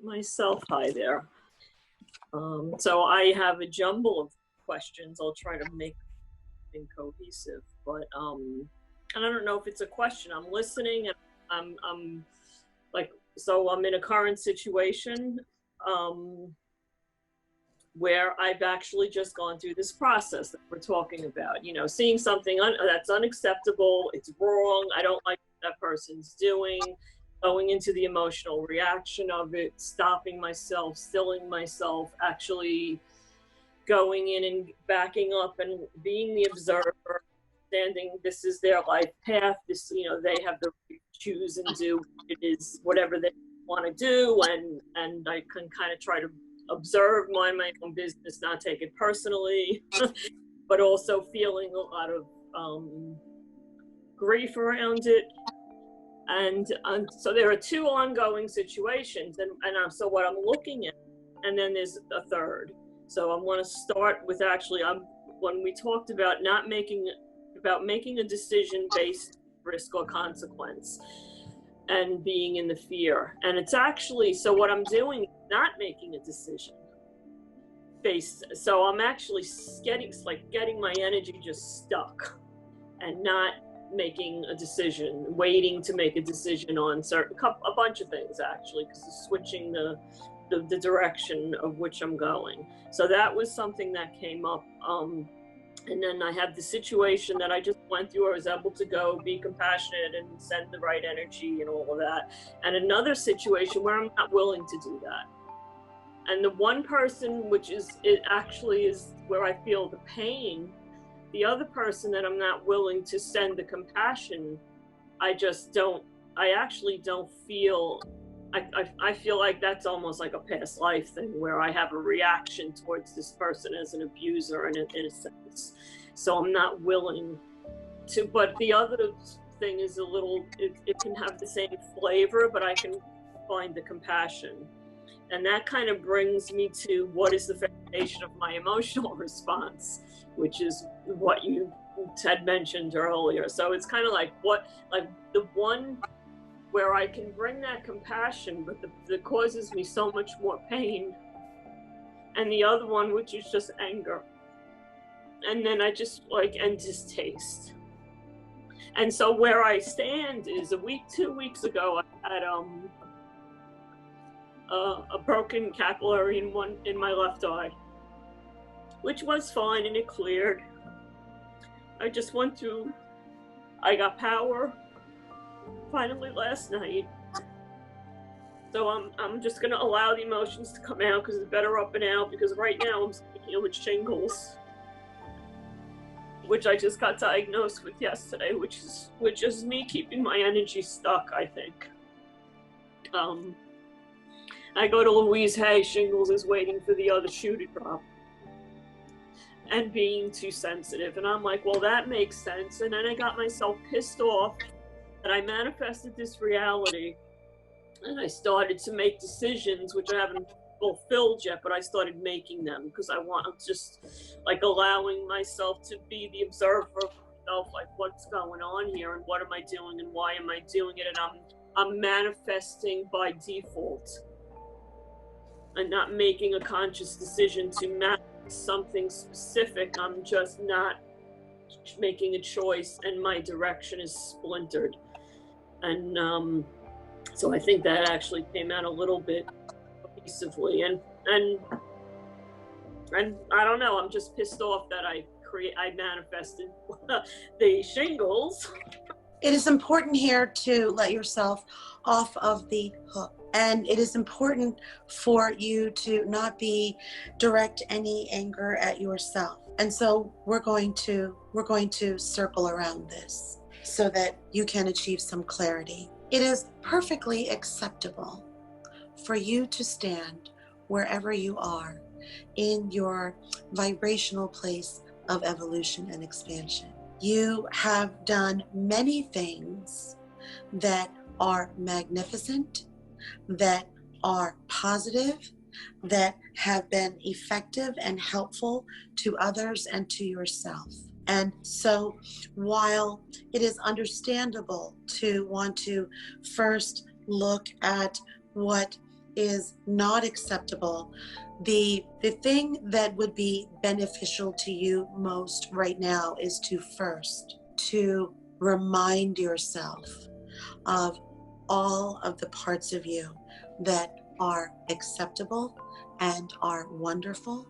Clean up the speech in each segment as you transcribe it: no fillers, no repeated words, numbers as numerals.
myself. Hi there. So I have a jumble of questions. I'll try to make them cohesive, but and I don't know if it's a question. I'm listening, and I'm like, so I'm in a current situation where I've actually just gone through this process that we're talking about. You know, seeing something that's unacceptable, it's wrong, I don't like what that person's doing, going into the emotional reaction of it, stopping myself, stilling myself, actually going in and backing up and being the observer, understanding this is their life path, this, you know, they have the right to choose and do it is whatever they want to do, and I can kind of try to observe, mind my own business, not take it personally, but also feeling a lot of grief around it. And so there are two ongoing situations, and so what I'm looking at, and then there's a third. So I want to start with actually, when we talked about making a decision based risk or consequence, and being in the fear, and it's actually, so what I'm doing is not making a decision based. So I'm actually getting my energy just stuck, and not making a decision, waiting to make a decision on a bunch of things actually, because it's switching the direction of which I'm going. So that was something that came up. And then I have the situation that I just went through. I was able to go be compassionate and send the right energy and all of that. And another situation where I'm not willing to do that. And the one person, which is, it actually is where I feel the pain, the other person that I'm not willing to send the compassion, I actually don't feel, I feel like that's almost like a past life thing where I have a reaction towards this person as an abuser in a sense. So I'm not willing to, but the other thing is a little, it can have the same flavor, but I can find the compassion. And that kind of brings me to what is the foundation of my emotional response, which is what you had mentioned earlier. So it's kind of like the one where I can bring that compassion, but that causes me so much more pain. And the other one, which is just anger. And then I just and distaste. And so where I stand is 2 weeks ago, I had a broken capillary in my left eye, which was fine, and it cleared. I just went through, I got power finally last night. So I'm just gonna allow the emotions to come out, because it's better up and out, because right now I'm dealing with shingles, which I just got diagnosed with yesterday, which is me keeping my energy stuck, I think. I go to Louise Hay, shingles is waiting for the other shoe to drop, and being too sensitive. And I'm like, well, that makes sense. And then I got myself pissed off that I manifested this reality, and I started to make decisions, which I haven't fulfilled yet, but I started making them because I'm just like allowing myself to be the observer of myself, like what's going on here and what am I doing and why am I doing it, and I'm manifesting by default and not making a conscious decision to manifest something specific. I'm just not making a choice, and my direction is splintered. And so I think that actually came out a little bit cohesively, and I don't know, I'm just pissed off that I manifested the shingles. It is important here to let yourself off of the hook. And it is important for you to not direct any anger at yourself. And so we're going to circle around this so that you can achieve some clarity. It is perfectly acceptable for you to stand wherever you are in your vibrational place of evolution and expansion. You have done many things that are magnificent, that are positive, that have been effective and helpful to others and to yourself. And so while it is understandable to want to first look at what is not acceptable, the thing that would be beneficial to you most right now is to remind yourself of all of the parts of you that are acceptable and are wonderful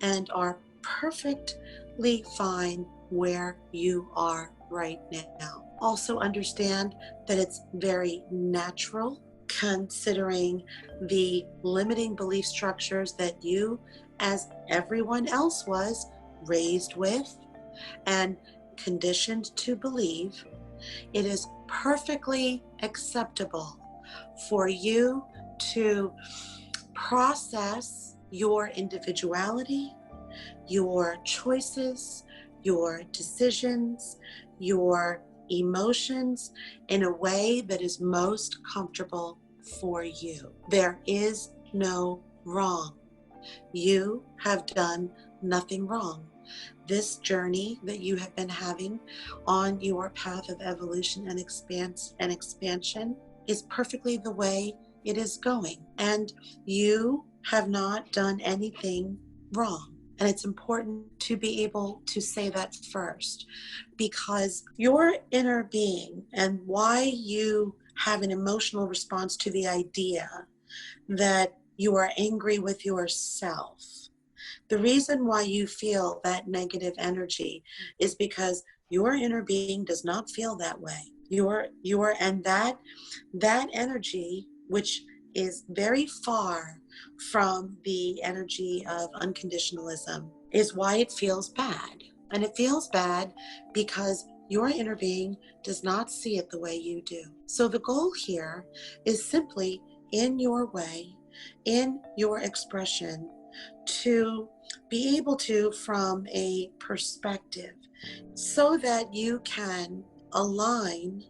and are perfectly fine where you are right now. Also understand that it's very natural, considering the limiting belief structures that you, as everyone else was, raised with and conditioned to believe. It is perfectly acceptable for you to process your individuality, your choices, your decisions, your emotions in a way that is most comfortable for you. There is no wrong. You have done nothing wrong. This journey that you have been having on your path of evolution and expansion is perfectly the way it is going. And you have not done anything wrong. And it's important to be able to say that first, because your inner being and why you have an emotional response to the idea that you are angry with yourself. The reason why you feel that negative energy is because your inner being does not feel that way. And that energy, which is very far from the energy of unconditionalism, is why it feels bad. And it feels bad because your inner being does not see it the way you do. So the goal here is simply, in your way, in your expression, to be able to, from a perspective, so that you can align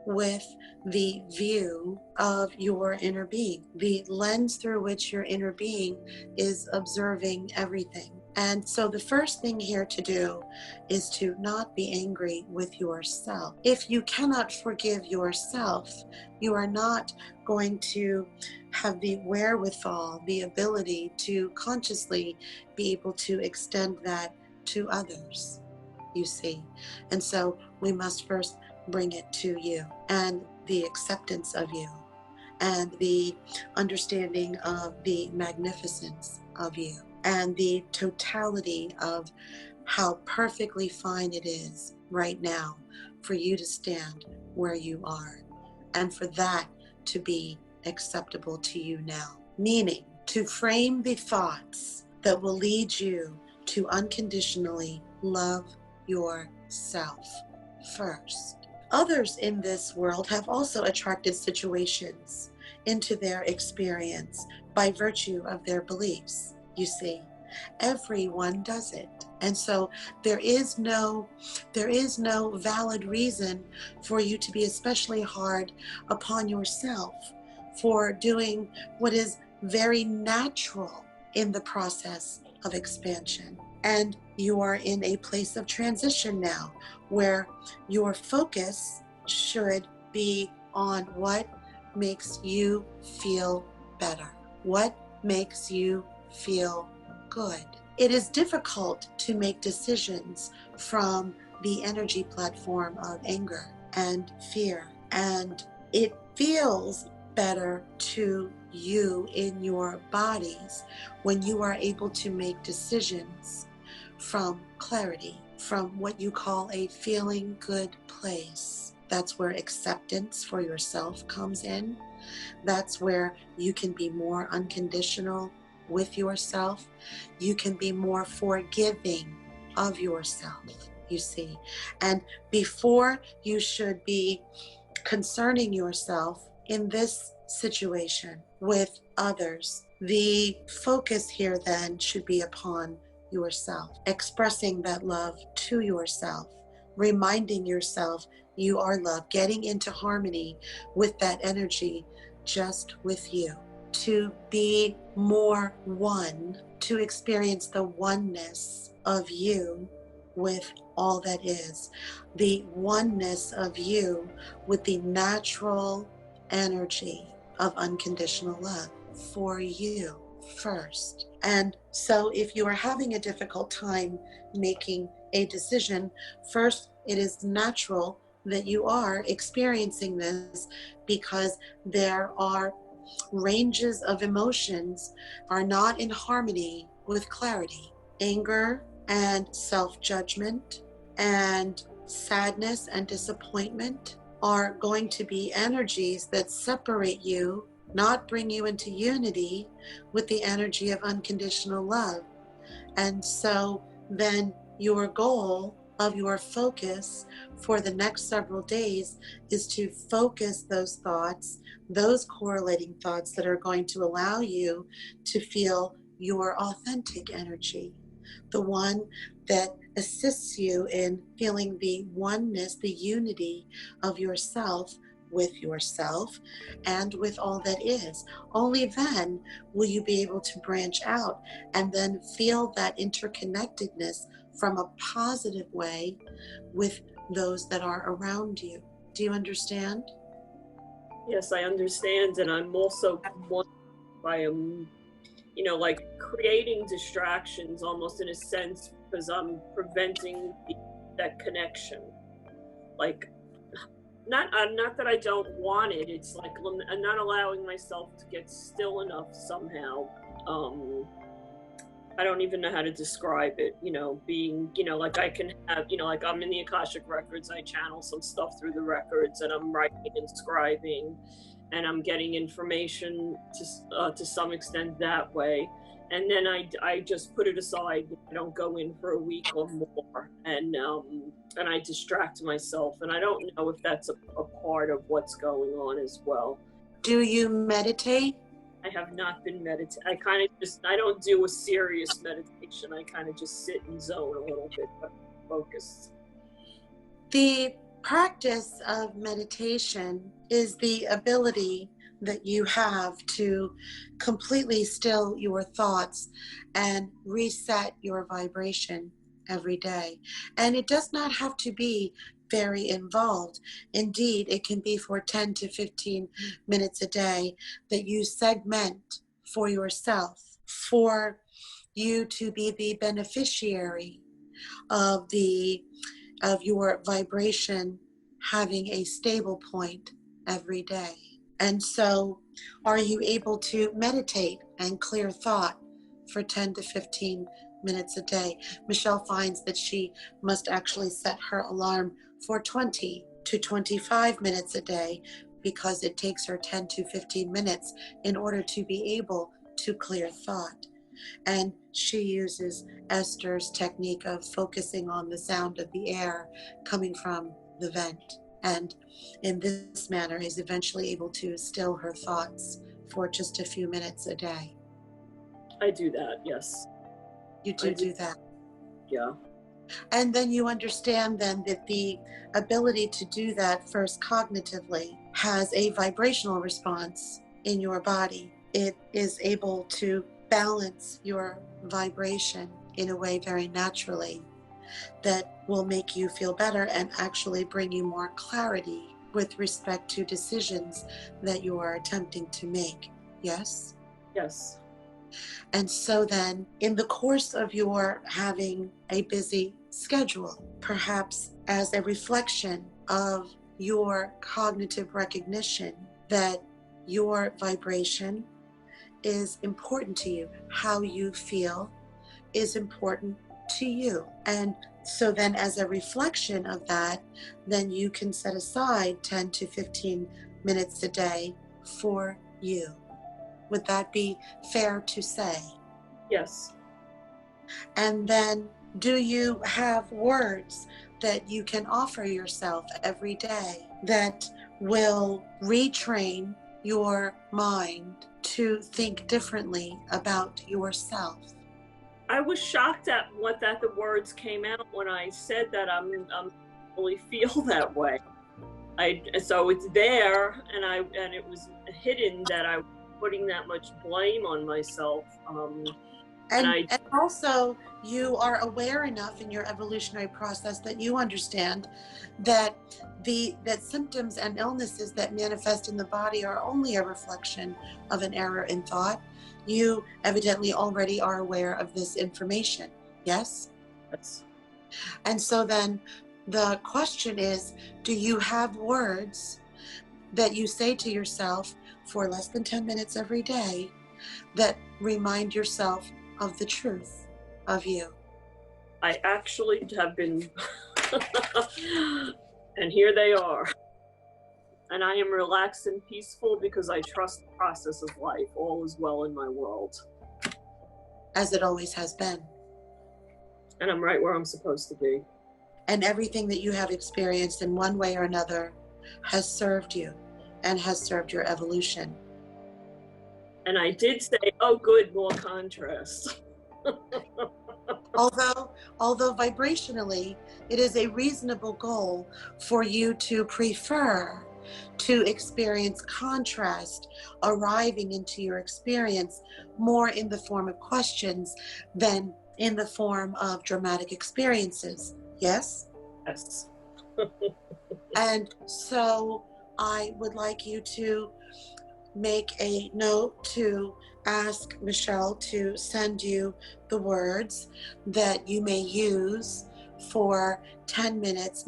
with the view of your inner being, the lens through which your inner being is observing everything. And so the first thing here to do is to not be angry with yourself. If you cannot forgive yourself, you are not going to have the wherewithal, the ability to consciously be able to extend that to others, you see. And so we must first bring it to you, and the acceptance of you, and the understanding of the magnificence of you, and the totality of how perfectly fine it is right now for you to stand where you are, and for that to be acceptable to you now. Meaning, to frame the thoughts that will lead you to unconditionally love yourself first. Others in this world have also attracted situations into their experience by virtue of their beliefs. You see, everyone does it. And so there is no valid reason for you to be especially hard upon yourself for doing what is very natural in the process of expansion. And you are in a place of transition now, where your focus should be on what makes you feel better, what makes you feel good. It is difficult to make decisions from the energy platform of anger and fear, and it feels better to you in your bodies when you are able to make decisions from clarity, from what you call a feeling good place. That's where acceptance for yourself comes in. That's where you can be more unconditional with yourself. You can be more forgiving of yourself, you see. And before you should be concerning yourself in this situation with others, the focus here then should be upon yourself, expressing that love to yourself, reminding yourself you are loved, getting into harmony with that energy just with you, to be more one, to experience the oneness of you with all that is, the oneness of you with the natural energy of unconditional love. for you first. And so if you are having a difficult time making a decision, first, it is natural that you are experiencing this because there are ranges of emotions are not in harmony with clarity. Anger and self-judgment and sadness and disappointment are going to be energies that separate you, not bring you into unity with the energy of unconditional love. And so then your goal of your focus for the next several days is to focus those thoughts, those correlating thoughts that are going to allow you to feel your authentic energy, the one that assists you in feeling the oneness, the unity of yourself with yourself and with all that is. Only then will you be able to branch out and then feel that interconnectedness from a positive way with those that are around you. Do you understand? Yes, I understand, and I'm also by like creating distractions almost in a sense because I'm preventing that connection. Like, not that I don't want it. It's like I'm not allowing myself to get still enough somehow. I don't even know how to describe it, being, like I can have, like I'm in the Akashic records, I channel some stuff through the records and I'm writing and scribing and I'm getting information to some extent that way. And then I just put it aside. I don't go in for a week or more, and I distract myself. And I don't know if that's a part of what's going on as well. Do you meditate? I have not been meditating. I don't do a serious meditation. I kind of just sit and zone a little bit, but focused. The practice of meditation is the ability that you have to completely still your thoughts and reset your vibration every day. And it does not have to be very involved. Indeed, it can be for 10 to 15 minutes a day that you segment for yourself, for you to be the beneficiary of your vibration having a stable point every day. And so, are you able to meditate and clear thought for 10 to 15 minutes a day? Michelle finds that she must actually set her alarm for 20 to 25 minutes a day because it takes her 10 to 15 minutes in order to be able to clear thought. And she uses Esther's technique of focusing on the sound of the air coming from the vent. And in this manner is eventually able to still her thoughts for just a few minutes a day. I do that, yes. You do that. Yeah. And then you understand then that the ability to do that first cognitively has a vibrational response in your body. It is able to balance your vibration in a way very naturally that will make you feel better and actually bring you more clarity with respect to decisions that you are attempting to make. Yes? Yes. And so then, in the course of your having a busy schedule, perhaps as a reflection of your cognitive recognition that your vibration is important to you, how you feel is important to you. And so then as a reflection of that, then you can set aside 10 to 15 minutes a day for you. Would that be fair to say? Yes. And then do you have words that you can offer yourself every day that will retrain your mind to think differently about yourself? I was shocked at that the words came out when I said that I'm really feel that way. So it's there, and it was hidden that I was putting that much blame on myself. And also, you are aware enough in your evolutionary process that you understand that that symptoms and illnesses that manifest in the body are only a reflection of an error in thought. You evidently already are aware of this information. Yes? Yes. And so then the question is, do you have words that you say to yourself for less than 10 minutes every day that remind yourself of the truth of you? I actually have been, and here they are. And I am relaxed and peaceful because I trust the process of life. All is well in my world. As it always has been. And I'm right where I'm supposed to be. And everything that you have experienced in one way or another has served you and has served your evolution. And I did say, oh, good, more contrast. Although vibrationally, it is a reasonable goal for you to prefer to experience contrast arriving into your experience more in the form of questions than in the form of dramatic experiences. Yes? Yes. And so I would like you to make a note to ask Michelle to send you the words that you may use for 10 minutes,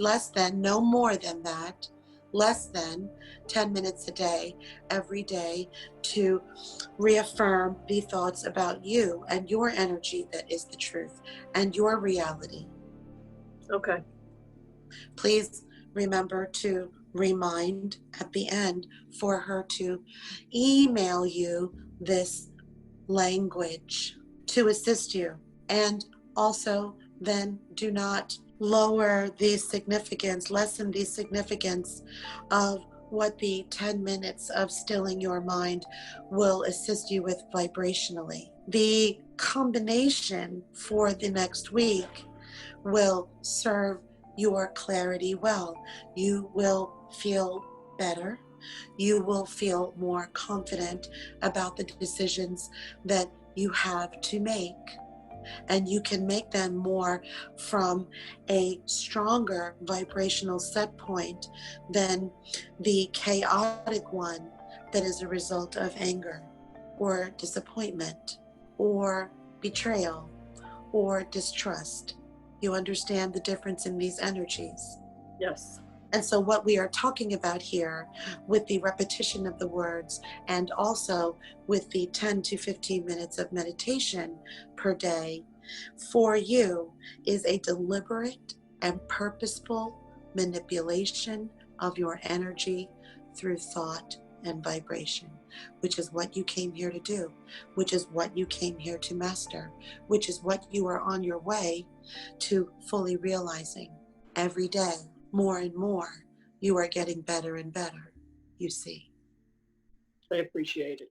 no more than that, less than 10 minutes a day, every day, to reaffirm the thoughts about you and your energy that is the truth and your reality. Okay. Please remember to remind at the end for her to email you this language to assist you. And also then do not lower the significance, lessen the significance of what the 10 minutes of stilling your mind will assist you with vibrationally. The combination for the next week will serve your clarity well. You will feel better. You will feel more confident about the decisions that you have to make. And you can make them more from a stronger vibrational set point than the chaotic one that is a result of anger or disappointment or betrayal or distrust. You understand the difference in these energies? Yes. And so what we are talking about here with the repetition of the words and also with the 10 to 15 minutes of meditation per day for you is a deliberate and purposeful manipulation of your energy through thought and vibration, which is what you came here to do, which is what you came here to master, which is what you are on your way to fully realizing every day. More and more, you are getting better and better, you see. I appreciate it.